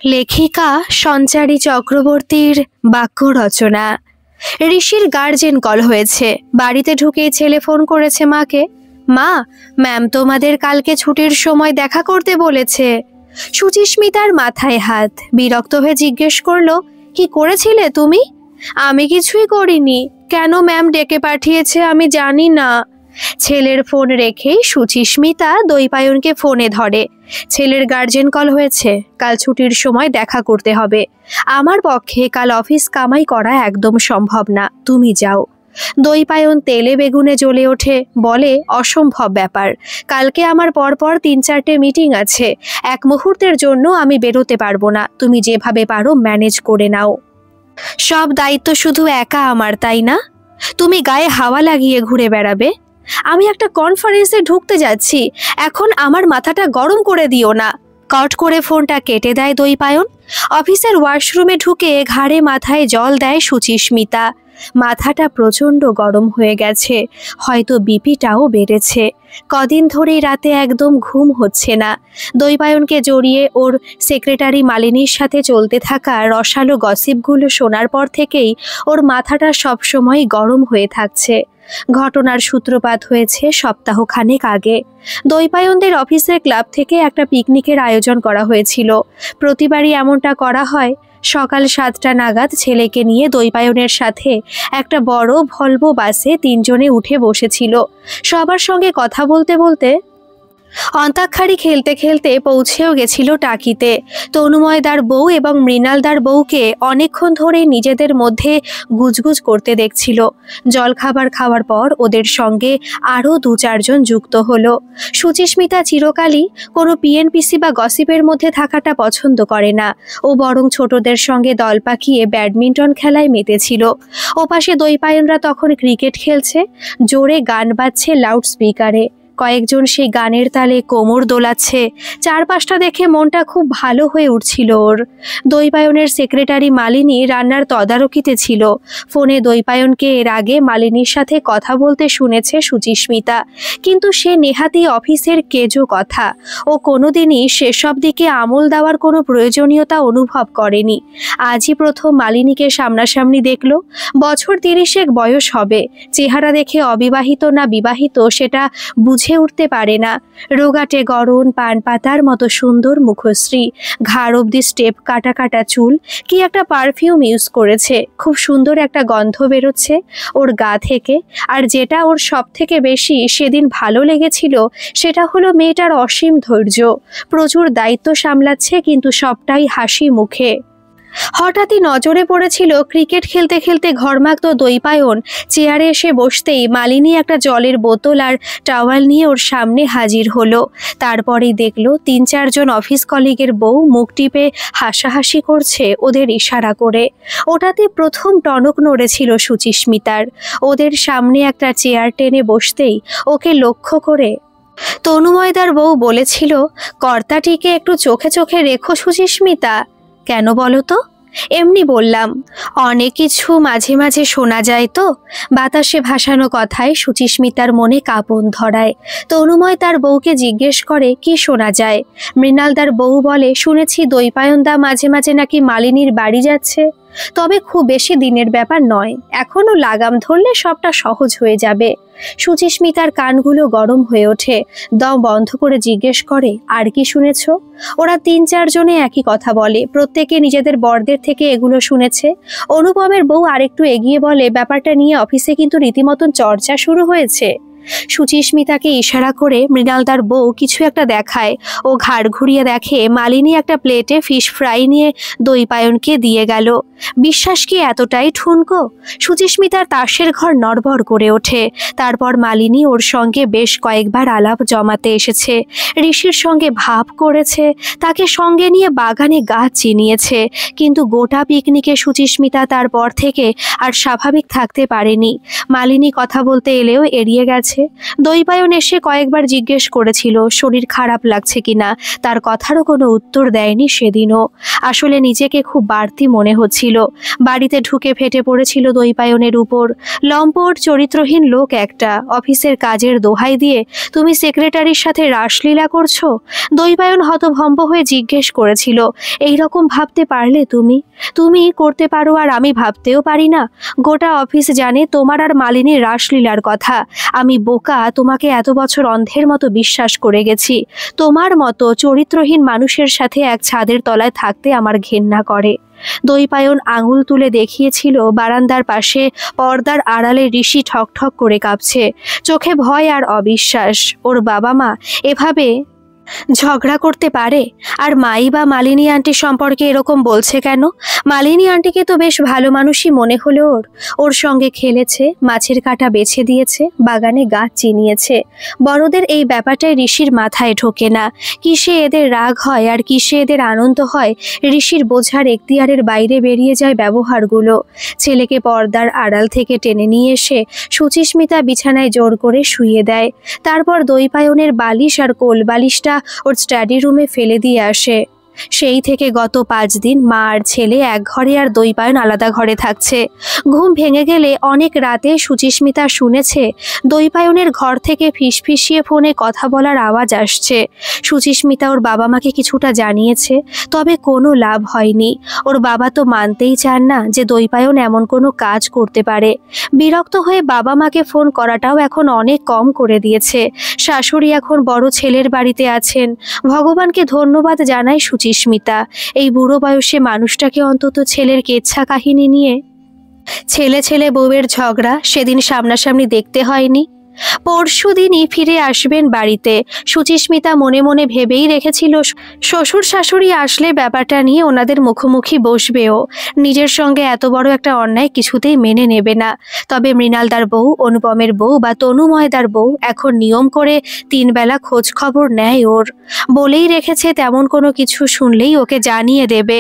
লেখিকা সঞ্চারী চক্রবর্তীর বাক্য রচনা। ঋষির গার্জেন কল হয়েছে। বাড়িতে ঢুকে ছেলে ফোন করেছে মাকে। মা, ম্যাম তোমাদের কালকে ছুটির সময় দেখা করতে বলেছে। সুচিস্মিতার মাথায় হাত, বিরক্ত হয়ে জিজ্ঞেস করলো, কি করেছিলে তুমি? আমি কিছুই করিনি। কেন ম্যাম ডেকে পাঠিয়েছে আমি জানি না। ছেলের ফোন রেখেই সুচিস্মিতা দৈপায়নকে ফোনে ধরে। ছেলের গার্জেন কল হয়েছে, কাল ছুটির সময় দেখা করতে হবে। আমার পক্ষে কাল অফিস কামাই করা একদম সম্ভব না, তুমি যাও। দৈপায়ন তেলে বেগুনে জ্বলে ওঠে, বলে, অসম্ভব ব্যাপার। কালকে আমার পরপর 3-4টে মিটিং আছে। এক মুহূর্তের জন্য আমি বেরোতে পারবো না। তুমি যেভাবে পারো ম্যানেজ করে নাও। সব দায়িত্ব শুধু একা আমার, তাই না? তুমি গায়ে হাওয়া লাগিয়ে ঘুরে বেড়াবে? আমি একটা কনফারেন্সে ঢুকতে যাচ্ছি, এখন আমার মাথাটা গরম করে দিও না। কট করে ফোনটা কেটে দেয় দৈপায়ন। অফিসের ওয়াশরুমে ঢুকে ঘাড়ে মাথায় জল দেয় সুচিস্মিতা। মাথাটা প্রচণ্ড গরম হয়ে গেছে, হয়তো বিপিটাও বেড়েছে। কদিন ধরেই রাতে একদম ঘুম হচ্ছে না। দৈপায়নকে জড়িয়ে ওর সেক্রেটারি মালিনীর সাথে চলতে থাকা রসালো গসিপগুলো শোনার পর থেকেই ওর মাথাটা সবসময় গরম হয়ে থাকছে। ঘটনার সূত্রপাত হয়েছে সপ্তাহখানেক আগে। দৈপায়নদের অফিসের ক্লাব থেকে একটা পিকনিকের আয়োজন করা হয়েছিল। প্রতিবারই এমনটা করা হয়। সকাল 7টা নাগাদ ছেলেকে নিয়ে দৈপায়নের সাথে একটা বড় ভলভো বাসে 3 জনে উঠে বসেছিল। সবার সঙ্গে কথা বলতে বলতে অন্তাক্ষরী খেলতে খেলতে পৌঁছেও গেছিল টাকিতে। তনুময়দার বউ এবং মৃণালদার বউকে অনেকক্ষণ ধরে নিজেদের মধ্যে গুজগুজ করতে দেখছিল। জলখাবার খাওয়ার পর ওদের সঙ্গে আরও 2-4 জন যুক্ত হলো। সুচিস্মিতা চিরকালই কোনো পিএনপিসি বা গসিপের মধ্যে থাকাটা পছন্দ করে না। ও বরং ছোটদের সঙ্গে দল পাকিয়ে ব্যাডমিন্টন খেলায় মেতেছিল। ওপাশে দৈপায়নরা তখন ক্রিকেট খেলছে। জোরে গান বাজছে লাউড স্পিকারে। কয়েকজন সেই গানের তালে কোমর দোলাচ্ছে। চারপাশটা দেখে মনটা খুব ভালো হয়ে উঠছিল ওর। দৈপায়নের সেক্রেটারি মালিনী রান্নার তদারকিতে ছিল। ফোনে দৈপায়নকে এর আগে মালিনীর সাথে কথা বলতে শুনেছে সুচিস্মিতা, কিন্তু সে নেহাতি অফিসের কেজো কথা। ও কোনোদিনই সেসব দিকে আমল দেওয়ার কোনো প্রয়োজনীয়তা অনুভব করেনি। আজই প্রথম মালিনীকে সামনাসামনি দেখল। বছর 30 বয়স হবে। চেহারা দেখে অবিবাহিত না বিবাহিত সেটা বুঝে উঠতে পারে না। রোগাটে গড়ন, পান পাতার মতো সুন্দর মুখশ্রী, ঘাড় অব্দি স্টেপ কাটা কাটা চুল। কি একটা পারফিউম ইউজ করেছে, খুব সুন্দর একটা গন্ধ বেরোচ্ছে ওর গা থেকে। আর যেটা ওর সব থেকে বেশি সেদিন ভালো লেগেছিল সেটা হলো মেয়েটার অসীম ধৈর্য। প্রচুর দায়িত্ব সামলাচ্ছে, কিন্তু সবটাই হাসি মুখে। হঠাৎই নজরে পড়েছিল ক্রিকেট খেলতে খেলতে ঘর্মাক্ত দৈপায়ন চেয়ারে এসে বসতেই মালিনী একটা জলের বোতল আর টাওয়াল নিয়ে ওর সামনে হাজির হলো। তারপরেই দেখলো 3-4 জন অফিস কলিগের বউ মুখ টিপে হাসাহাসি করছে ওদের ইশারা করে। ওটাতে প্রথম টনক নড়েছিল সুচিস্মিতার। ওদের সামনে একটা চেয়ার টেনে বসতেই ওকে লক্ষ্য করে তনুময়দার বউ বলেছিল, কর্তাটিকে একটু চোখে চোখে রেখো সুচিস্মিতা। কেন বলো তো? এমনি বললাম। অনেক কিছু মাঝে মাঝে শোনা যায় তো। বাতাসে ভাসানো কথায় সুচিস্মিতার মনে কাঁপন ধরায়। তনুময় তার বউকে জিজ্ঞেস করে, কি শোনা যায়? মৃণালদার বউ বলে, শুনেছি দৈপায়নদা মাঝে মাঝে নাকি মালিনীর বাড়ি যাচ্ছে। তবে খুব বেশি দিনের ব্যাপার নয়, এখনো লাগাম ধরলে সবটা সহজ হয়ে যাবে। সুচিস্মিতার কানগুলো গরম হয়ে ওঠে। দম বন্ধ করে জিজ্ঞেস করে, আর কি শুনেছ? ওরা 3-4 জনে একই কথা বলে। প্রত্যেকে নিজেদের বরদের থেকে এগুলো শুনেছে। অনুপমের বউ আরেকটু এগিয়ে বলে, ব্যাপারটা নিয়ে অফিসে কিন্তু রীতিমতন চর্চা শুরু হয়েছে। সুচিস্মিতাকে ইশারা করে মৃণালদার বউ কিছু একটা দেখায়। ও ঘাড় ঘুরিয়ে দেখে মালিনী একটা প্লেটে ফিশ ফ্রাই নিয়ে দৈপায়নকে দিয়ে গেল। বিশ্বাস কি এতটাই ঠুনকো? সুচিস্মিতার তাসের ঘর নড়বড় করে ওঠে। তারপর মালিনী ওর সঙ্গে বেশ কয়েকবার আলাপ জমাতে এসেছে। ঋষির সঙ্গে ভাব করেছে, তাকে সঙ্গে নিয়ে বাগানে গাছ চিনিয়েছে। কিন্তু গোটা পিকনিকে সুচিস্মিতা তারপর থেকে আর স্বাভাবিক থাকতে পারেনি। মালিনী কথা বলতে এলেও এড়িয়ে গেছে। দৈপায়ন এসে কয়েকবার জিজ্ঞেস করেছিল শরীর খারাপ লাগছে কিনা। তার কথারও কোনো উত্তর দেয়নি সেদিনও। আসলে নিজেকে খুব বাড়তি মনে হচ্ছিল। বাড়িতে ঢুকে ফেটে পড়েছিল দৈপায়নের উপর। লম্পট চরিত্রহীন লোক একটা, অফিসের কাজের দোহাই দিয়ে তুমি সেক্রেটারির সাথে রাসলীলা করছো? দৈপায়ন হতভম্ব হয়ে জিজ্ঞেস করেছিল, এই রকম ভাবতে পারলে তুমি? তুমি করতে পারো আর আমি ভাবতেও পারি না? গোটা অফিস জানে তোমার আর মালিনীর রাসলীলার কথা। আমি বোকা, তোমাকে এত বছর অন্ধের মতো বিশ্বাস করে গেছি। তোমার মতো চরিত্রহীন মানুষের সাথে এক ছাদের তলায় থাকতে আমার ঘেন্না করে। দৈপায়ন আঙুল তুলে দেখিয়েছিল বারান্দার পাশে পর্দার আড়ালে ঋষি ঠকঠক করে কাঁপছে, চোখে ভয় আর অবিশ্বাস। ওর বাবা মা এভাবে ঝগড়া করতে পারে? আর মাই বা মালিনী আন্টি সম্পর্কে এরকম বলছে কেন? মালিনী আন্টিকে তো বেশ ভালো মানুষই মনে হলো ওর। ওর সঙ্গে খেলেছে, মাছের কাঁটা বেছে দিয়েছে, বাগানে গাছ চিনিয়েছে। বড়দের এই ব্যাপারটাই ঋষির মাথায় ঢোকে না। কিসে এদের রাগ হয় আর কিসে এদের আনন্দ হয়, ঋষির বোঝার এখতিয়ারের বাইরে বেরিয়ে যায় ব্যবহারগুলো। ছেলেকে পর্দার আড়াল থেকে টেনে নিয়ে এসে সুচিস্মিতা বিছানায় জোর করে শুইয়ে দেয়। তারপর দৈপায়নের বালিশ আর কোল বালিশটা ওর স্টাডি রুমে ফেলে দিয়ে আসে। সেই থেকে গত 5 দিন মা আর ছেলে এক ঘরে আর দৈপায়ন আলাদা ঘরে থাকছে। ঘুম ভেঙে গেলে অনেক রাতে সুচিস্মিতা শুনেছে দৈপায়নের ঘর থেকে ফিসফিসিয়ে ফোনে কথা বলার আওয়াজ আসছে। সুচিস্মিতা ওর বাবা মাকে কিছুটা জানিয়েছে, তবে কোনো লাভ হয়নি। ওর বাবা তো মানতেই চান না যে দৈপায়ন এমন কোনো কাজ করতে পারে। বিরক্ত হয়ে বাবা মাকে ফোন করাটাও এখন অনেক কম করে দিয়েছে। শাশুড়ি এখন বড় ছেলের বাড়িতে আছেন। ভগবানকে ধন্যবাদ জানায় সুচিস্মিতা, এই বুড়ো বয়সে মানুষটাকে অন্তত ছেলের কেচ্ছা কাহিনী নিয়ে ছেলে ছেলে বউয়ের ঝগড়া সেদিন সামনাসামনি দেখতে হয়নি। পরশু দিনই ফিরে আসবেন বাড়িতে। সুচিস্মিতা মনে মনে ভেবেই রেখেছিল শ্বশুর শাশুড়ি আসলে ব্যাপারটা নিয়ে ওনাদের মুখোমুখি বসবেও। নিজের সঙ্গে এত বড় একটা অন্যায় কিছুতেই মেনে নেবে না। তবে মৃণালদার বউ, অনুপমের বউ বা তনুময়দার বউ এখন নিয়ম করে 3 বেলা খোঁজ খবর নেয় ওর। বলেই রেখেছে তেমন কোনো কিছু শুনলেই ওকে জানিয়ে দেবে।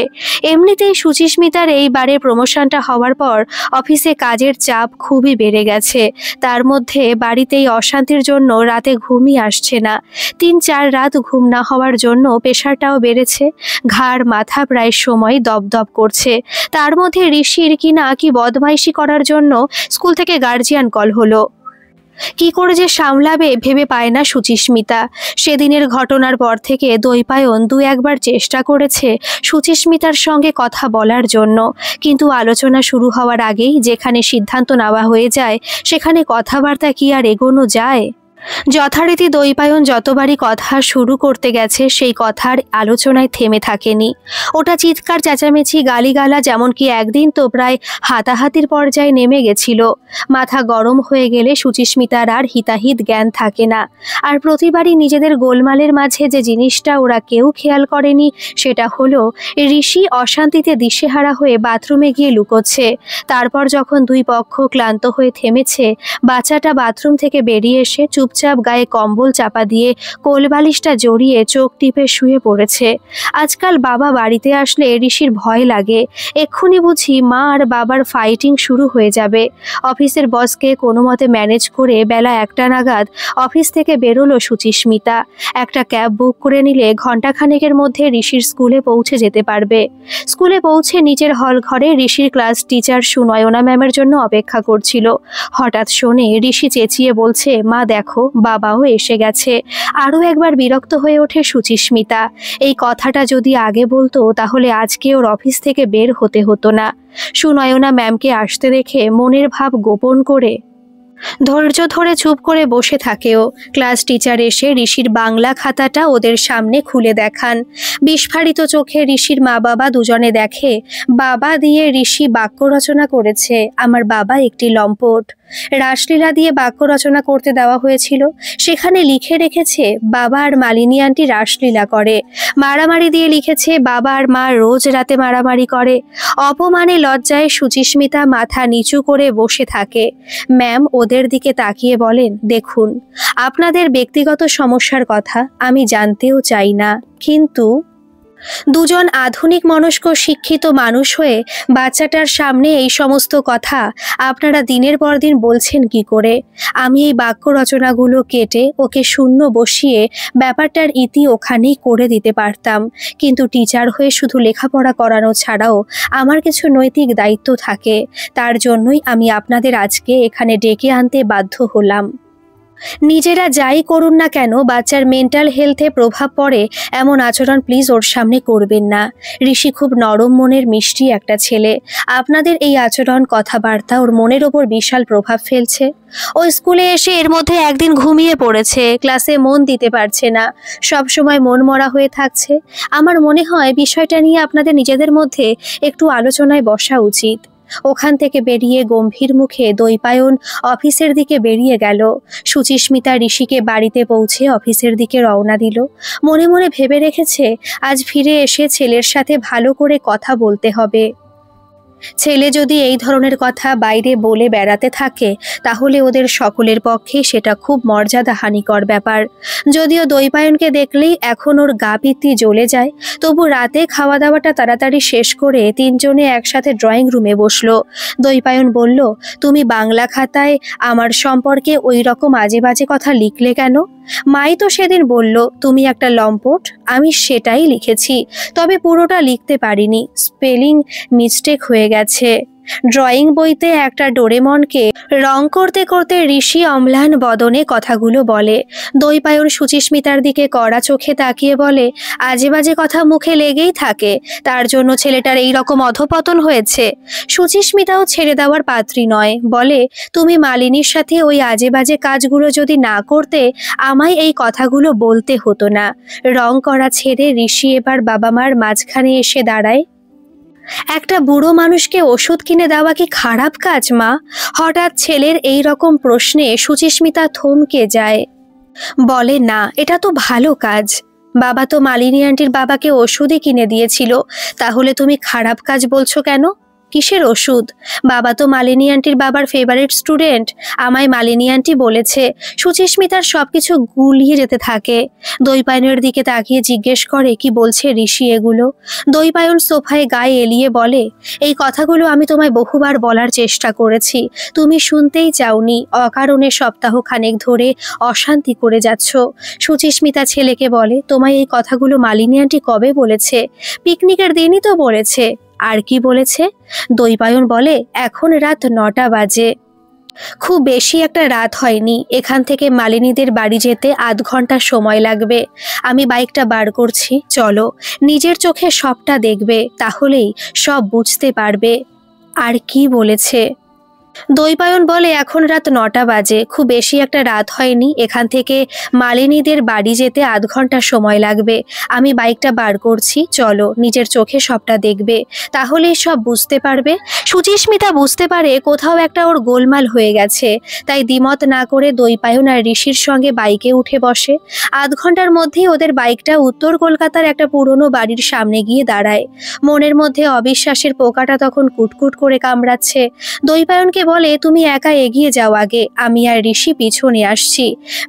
এমনিতেই সুচিস্মিতার এইবারে প্রমোশনটা হওয়ার পর অফিসে কাজের চাপ খুবই বেড়ে গেছে। তার মধ্যে বাড়িতেই অশান্তির জন্য রাতে ঘুমই আসছে না। 3-4 রাত ঘুম না হওয়ার জন্য প্রেশারটাও বেড়েছে। ঘাড় মাথা প্রায় সময় দপদপ করছে। তার মধ্যে ঋষির কি বদমাইশি করার জন্য স্কুল থেকে গার্জিয়ান কল হলো। কি করে যে সামলাবে ভেবে পায় না সুচিস্মিতা। সেদিনের ঘটনার পর থেকে দৈপায়ন 2-1 বার চেষ্টা করেছে সুচিস্মিতার সঙ্গে কথা বলার জন্য, কিন্তু আলোচনা শুরু হওয়ার আগেই যেখানে সিদ্ধান্ত নেওয়া হয়ে যায় সেখানে কথাবার্তা কি আর এগোনো যায়? যথারীতি দৈপায়ন যতবারই কথা শুরু করতে গেছে সেই কথার আলোচনায় থেমে থাকেনি। ওটা চিৎকার চেঁচামেচি গালিগালা, যেমনকি একদিন তো প্রায় হাতাহাতির পর্যায়ে নেমে গেছিল। মাথা গরম হয়ে গেলে সুচিস্মিতার আর হিতাহিত জ্ঞান থাকে না। আর প্রতিবারই নিজেদের গোলমালের মাঝে যে জিনিসটা ওরা কেউ খেয়াল করেনি সেটা হলো ঋষি অশান্তিতে দিশেহারা হয়ে বাথরুমে গিয়ে লুকোচ্ছে। তারপর যখন 2 পক্ষ ক্লান্ত হয়ে থেমেছে, বাচ্চাটা বাথরুম থেকে বেরিয়ে এসে চুপচাপ গায়ে কম্বল চাপা দিয়ে কোলবালিশটা জড়িয়ে চোখ টিপে শুয়ে পড়েছে। আজকাল বাবা বাড়িতে আসলে ঋষির ভয় লাগে, এক্ষুনি বুঝি মা আর বাবার ফাইটিং শুরু হয়ে যাবে। অফিসের বসকে কোনো মতে ম্যানেজ করে বেলা 1টা নাগাদ অফিস থেকে বেরোলো সুচিস্মিতা। একটা ক্যাব বুক করে নিলে ঘণ্টাখানেকের মধ্যে ঋষির স্কুলে পৌঁছে যেতে পারবে। স্কুলে পৌঁছে নিচের হল ঘরে ঋষির ক্লাস টিচার সুনয়না ম্যামের জন্য অপেক্ষা করছিল। হঠাৎ শোনে ঋষি চেঁচিয়ে বলছে, মা দেখো বাবাও এসে গেছে। আরও একবার বিরক্ত হয়ে ওঠে সুচিস্মিতা। এই কথাটা যদি আগে বলতো তাহলে আজকে ওর অফিস থেকে বের হতে হতো না। সুনয়না ম্যামকে আসতে দেখে মনের ভাব গোপন করে ধৈর্য ধরে চুপ করে বসে থাকেও। ক্লাস টিচার এসে ঋষির বাংলা খাতাটা ওদের সামনে খুলে দেখান। বিস্ফারিত চোখে ঋষির মা বাবা দুজনে দেখে বাবা দিয়ে ঋষি বাক্য রচনা করেছে, আমার বাবা একটি লম্পট। রাসলীলা দিয়ে বাক্য রচনা করতে দেওয়া হয়েছিল, সেখানে লিখে রেখেছে বাবা আর মালিনী আন্টি রাসলীলা করে। মারামারি দিয়ে লিখেছে বাবা আর মা রোজ রাতে মারামারি করে। অপমানে লজ্জায় সুচিস্মিতা মাথা নিচু করে বসে থাকে। ম্যাম ওদের দিকে তাকিয়ে বলেন, দেখুন আপনাদের ব্যক্তিগত সমস্যার কথা আমি জানতেও চাই না, কিন্তু দুজন আধুনিক মনস্ক শিক্ষিত মানুষ হয়ে বাচ্চাটার সামনে এই সমস্ত কথা আপনারা দিনের পর দিন বলছেন কি করে? আমি এই বাক্য রচনাগুলো কেটে ওকে শূন্য বসিয়ে ব্যাপারটার ইতি ওখানেই করে দিতে পারতাম, কিন্তু টিচার হয়ে শুধু লেখাপড়া করানো ছাড়াও আমার কিছু নৈতিক দায়িত্ব থাকে। তার জন্যই আমি আপনাদের আজকে এখানে ডেকে আনতে বাধ্য হলাম। নিজেরা যাই করুন না কেন, বাচ্চার মেন্টাল হেলথে প্রভাব পড়ে এমন আচরণ প্লিজ ওর সামনে করবেন না। ঋষি খুব নরম মনের মিষ্টি একটা ছেলে। আপনাদের এই আচরণ কথাবার্তা ওর মনের ওপর বিশাল প্রভাব ফেলছে। ও স্কুলে এসে এর মধ্যে একদিন ঘুমিয়ে পড়েছে, ক্লাসে মন দিতে পারছে না, সব সময় মন মরা হয়ে থাকছে। আমার মনে হয় বিষয়টা নিয়ে আপনাদের নিজেদের মধ্যে একটু আলোচনায় বসা উচিত। ওখান থেকে বেরিয়ে গম্ভীর মুখে দৈপায়ন অফিসের দিকে বেরিয়ে গেল। সুচিস্মিতা ঋষিকে বাড়িতে পৌঁছে অফিসের দিকে রওনা দিল। মনে মনে ভেবে রেখেছে আজ ফিরে এসে ছেলের সাথে ভালো করে কথা বলতে হবে। ছেলে যদি এই ধরনের কথা বাইরে বলে বেড়াতে থাকে তাহলে ওদের সকলের পক্ষে সেটা খুব মর্যাদাহানিকর ব্যাপার। যদিও দৈপায়নকে দেখলেই এখন ওর গা পিত্তি জ্বলে যায়, তবু রাতে খাওয়া দাওয়াটা তাড়াতাড়ি শেষ করে তিনজনে একসাথে ড্রয়িং রুমে বসলো। দৈপায়ন বলল, তুমি বাংলা খাতায় আমার সম্পর্কে ওই রকম আজে বাজে কথা লিখলে কেন? মাই তো সেদিন বলল তুমি একটা লম্পট। আমি সেটাই লিখেছি, তবে পুরোটা লিখতে পারিনি, স্পেলিং মিস্টেক হয়ে গেছে। ড্রয়িং বইতে একটা ডোরেমনকে রং করতে করতে ঋষি অম্লান বদনে কথাগুলো বলে। দৈপায়ন সুচিস্মিতার দিকে কড়া চোখে তাকিয়ে বলে, আজে বাজে কথা মুখে লেগেই থাকে, তার জন্য ছেলেটার এই রকম অধপতন হয়েছে। সুচিস্মিতাও ছেড়ে দেওয়ার পাত্রী নয়, বলে তুমি মালিনীর সাথে ওই আজে বাজে কাজগুলো যদি না করতে আমায় এই কথাগুলো বলতে হতো না। রং করা ছেড়ে ঋষি এবার বাবা মার মাঝখানে এসে দাঁড়ায়। একটা বুড়ো মানুষকে ওষুধ কিনে দেওয়া কি খারাপ কাজ মা? হঠাৎ ছেলের এই রকম প্রশ্নে সুচিস্মিতা থমকে যায়, বলে না, এটা তো ভালো কাজ। বাবা তো মালিনী আন্টির বাবাকে ওষুধই কিনে দিয়েছিল, তাহলে তুমি খারাপ কাজ বলছো কেন? কিসের ওষুধ? বাবা তো মালিনী আন্টির বাবার ফেভারিট স্টুডেন্ট, আমায় মালিনী আন্টি বলেছে। সুচিস্মিতার সবকিছু গুলিয়ে যেতে থাকে। দৈপায়নের দিকে তাকিয়ে জিজ্ঞেস করে, কি বলছে ঋষি এগুলো? দৈপায়ন সোফায় গায়ে এলিয়ে বলে, এই কথাগুলো আমি তোমায় বহুবার বলার চেষ্টা করেছি, তুমি শুনতেই চাওনি। অকারণে সপ্তাহ খানেক ধরে অশান্তি করে যাচ্ছ। সুচিস্মিতা ছেলেকে বলে, তোমায় এই কথাগুলো মালিনী আন্টি কবে বলেছে? পিকনিকের দিনই তো বলেছে। আর কি বলেছে? দৈপায়ন বলে, এখন রাত 9টা বাজে। খুব বেশি একটা রাত হয়নি, এখান থেকে মালিনীদের বাড়ি যেতে আধ ঘন্টা সময় লাগবে। আমি বাইকটা বার করছি, চলো, নিজের চোখে সবটা দেখবে, তাহলেই সব বুঝতে পারবে। আর কি বলেছে? দৈপায়ন বলে, এখন রাত 9টা বাজে, খুব বেশি একটা রাত হয়নি, এখান থেকে মালিনীদের বাড়ি যেতে আধ ঘন্টা সময় লাগবে। আমি বাইকটা বার করছি, চলো, নিজের চোখে সবটা দেখবে, তাহলেই সব বুঝতে পারবে। সুচিস্মিতা বুঝতে পারে কোথাও একটা ওর গোলমাল হয়ে গেছে, তাই দ্বিমত না করে দৈপায়ন আর ঋষির সঙ্গে বাইকে উঠে বসে। আধ ঘন্টার মধ্যেই ওদের বাইকটা উত্তর কলকাতার একটা পুরনো বাড়ির সামনে গিয়ে দাঁড়ায়। মনের মধ্যে অবিশ্বাসের পোকাটা তখন কুটকুট করে কামড়াচ্ছে। দৈপায়নকে বলে, তুমি একা এগিয়ে যাও আগে, আমি আর ঋষি পিছনে আসছি।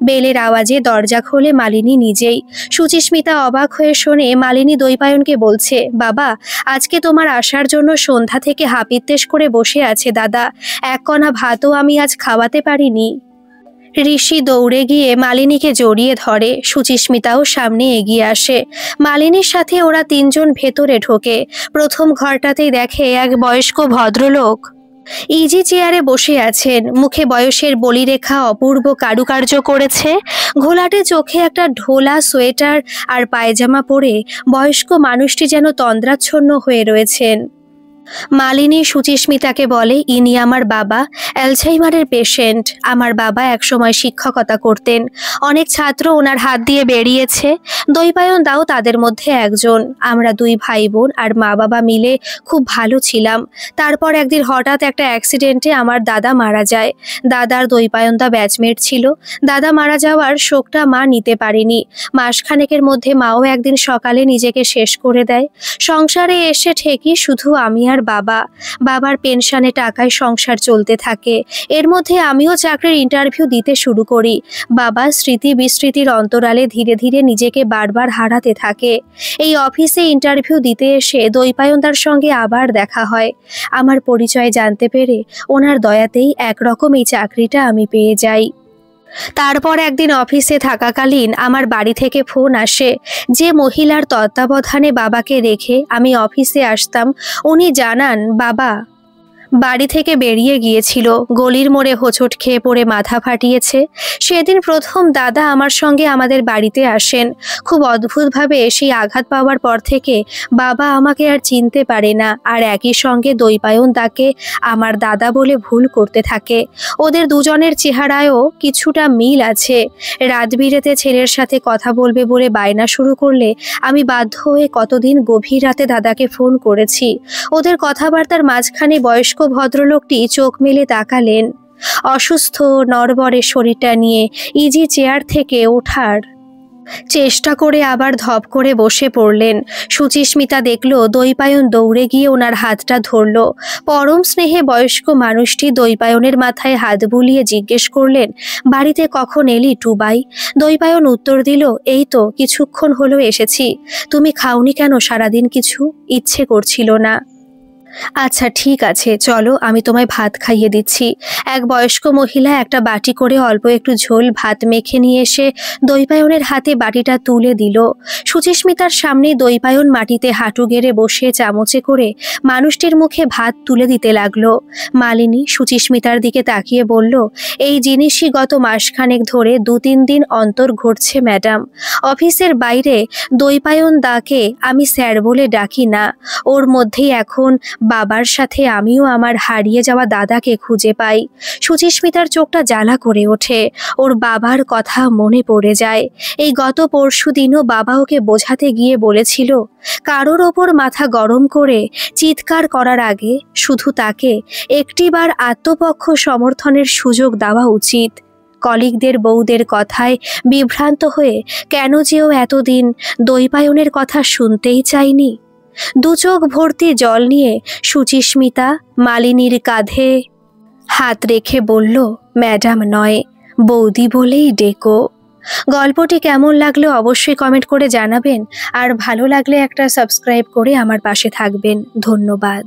বেলের আওয়াজে দরজা খোলে মালিনী নিজেই। সুচিস্মিতা অবাক হয়ে শোনে মালিনী দৈপায়নকে বলছে, বাবা, আজকে তোমার আসার জন্য সন্ধ্যা থেকে হাপিত্তেশ করে বসে আছে দাদা, এক কণা ভাতও আমি আজ খাওয়াতে পারিনি। ঋষি দৌড়ে গিয়ে মালিনীকে জড়িয়ে ধরে। সুচিস্মিতাও সামনে এগিয়ে আসে। মালিনীর সাথে ওরা তিনজন ভেতরে ঢোকে। প্রথম ঘরটাতেই দেখে এক বয়স্ক ভদ্রলোক ইজি চেয়ারে বসে আছেন, মুখে বয়সের বলিরেখা অপূর্ব কারুকার্য করেছে। ঘোলাটে চোখে একটা ঢোলা সোয়েটার আর পায়জামা পরে বয়স্ক মানুষটি যেন তন্দ্রাচ্ছন্ন হয়ে রয়েছেন। মালিনী সুচিস্মিতাকে বলে, ইনি আমার বাবা, অ্যালঝাইমারের পেশেন্ট। আমার বাবা একসময় শিক্ষকতা করতেন, অনেক ছাত্র ওনার হাত দিয়ে বেরিয়েছে। দৈপায়ন দাও তাদের মধ্যে একজন। আমরা দুই ভাই বোন আর মা বাবা মিলে খুব ভালো ছিলাম। তারপর একদিন হঠাৎ একটা অ্যাক্সিডেন্টে আমার দাদা মারা যায়। দাদার দৈপায়ন দা ব্যাচমেট ছিল। দাদা মারা যাওয়ার শোকটা মা নিতে পারেনি। মাসখানেকের মধ্যে মাও একদিন সকালে নিজেকে শেষ করে দেয়। সংসারে এসে ঠেকি শুধু আমি আর বাবার পেনশনে টাকায় সংসার চলতে থাকে। এর মধ্যে আমিও চাকরির ইন্টারভিউ দিতে শুরু করি। বাবা স্মৃতি বিস্মৃতির অন্তরালে ধীরে ধীরে নিজেকে বারবার হারাতে থাকে। এই অফিসে ইন্টারভিউ দিতে এসে দৈপায়নদার সঙ্গে আবার দেখা হয়। আমার পরিচয় জানতে পেরে ওনার দয়াতেই একরকম এই চাকরিটা আমি পেয়ে যাই। তারপর একদিন অফিসে থাকাকালীন আমার বাড়ি থেকে ফোন আসে। যে মহিলার তত্ত্বাবধানে বাবাকে রেখে আমি অফিসে আসতাম, উনি জানান বাবা বাড়ি থেকে বেরিয়ে গিয়েছিল, গলির মোড়ে হোঁচট খেয়ে পড়ে মাথা ফাটিয়েছে। সেদিন প্রথম দাদা আমার সঙ্গে আমাদের বাড়িতে আসেন। খুব অদ্ভুতভাবে সেই আঘাত পাওয়ার পর থেকে বাবা আমাকে আর চিনতে পারে না, আর একই সঙ্গে দৈপায়ন তাকে আমার দাদা বলে ভুল করতে থাকে। ওদের দুজনের চেহারায়ও কিছুটা মিল আছে। রাত বিরেতে ছেলের সাথে কথা বলবে বলে বায়না শুরু করলে আমি বাধ্য হয়ে কতদিন গভীর রাতে দাদাকে ফোন করেছি। ওদের কথাবার্তার মাঝখানে বয়স্ক ভদ্রলোকটি চোখ মেলে তাকালেন। অসুস্থ নড়বড়ে শরীরটা নিয়ে ইজি চেয়ার থেকে ওঠার চেষ্টা করে আবার ধপ করে বসে পড়লেন। সুচিস্মিতা দেখল দৈপায়ন দৌড়ে গিয়ে ওনার হাতটা ধরল। পরম স্নেহে বয়স্ক মানুষটি দৈপায়নের মাথায় হাত বুলিয়ে জিজ্ঞেস করলেন, বাড়িতে কখন এলি টুবাই? দৈপায়ন উত্তর দিল, এই তো কিছুক্ষণ হলো এসেছি। তুমি খাওনি কেন সারাদিন? কিছু ইচ্ছে করছিল না। আচ্ছা ঠিক আছে, চলো আমি তোমায় ভাত খাইয়ে দিচ্ছি। এক বয়স্ক মহিলা একটা বাটি করে অল্প একটু ঝোল ভাত মেখে নিয়ে এসে দৈপায়নের হাতে বাটিটা তুলে দিল। সুচিস্মিতার সামনে দৈপায়ন মাটিতে হাঁটু গেড়ে বসে চামচে করে মানুষটির মুখে ভাত তুলে দিতে লাগলো। মালিনী সুচিস্মিতার দিকে তাকিয়ে বলল, এই জিনিসই গত মাসখানেক ধরে 2-3 দিন অন্তর ঘটছে ম্যাডাম। অফিসের বাইরে দৈপায়ন দাকে আমি স্যার বলে ডাকি না। ওর মধ্যেই এখন বাবার সাথে আমিও আমার হারিয়ে যাওয়া দাদাকে খুঁজে পাই। সুচিস্মিতার চোখটা জ্বালা করে ওঠে। ওর বাবার কথা মনে পড়ে যায়। এই গত পরশুদিনও বাবা ওকে বোঝাতে গিয়ে বলেছিল, কারোর ওপর মাথা গরম করে চিৎকার করার আগে শুধু তাকে একটিবার আত্মপক্ষ সমর্থনের সুযোগ দেওয়া উচিত। কলিগদের বউদের কথায় বিভ্রান্ত হয়ে কেন যে ও এতদিন দৈপায়নের কথা শুনতেই চায়নি। দু চোখ ভর্তি জল নিয়ে সুচিস্মিতা মালিনীর কাঁধে হাত রেখে বলল, ম্যাডাম নয়, বৌদি বলেই ডেকো। গল্পটি কেমন লাগলো অবশ্যই কমেন্ট করে জানাবেন, আর ভালো লাগলে একটা সাবস্ক্রাইব করে আমার পাশে থাকবেন। ধন্যবাদ।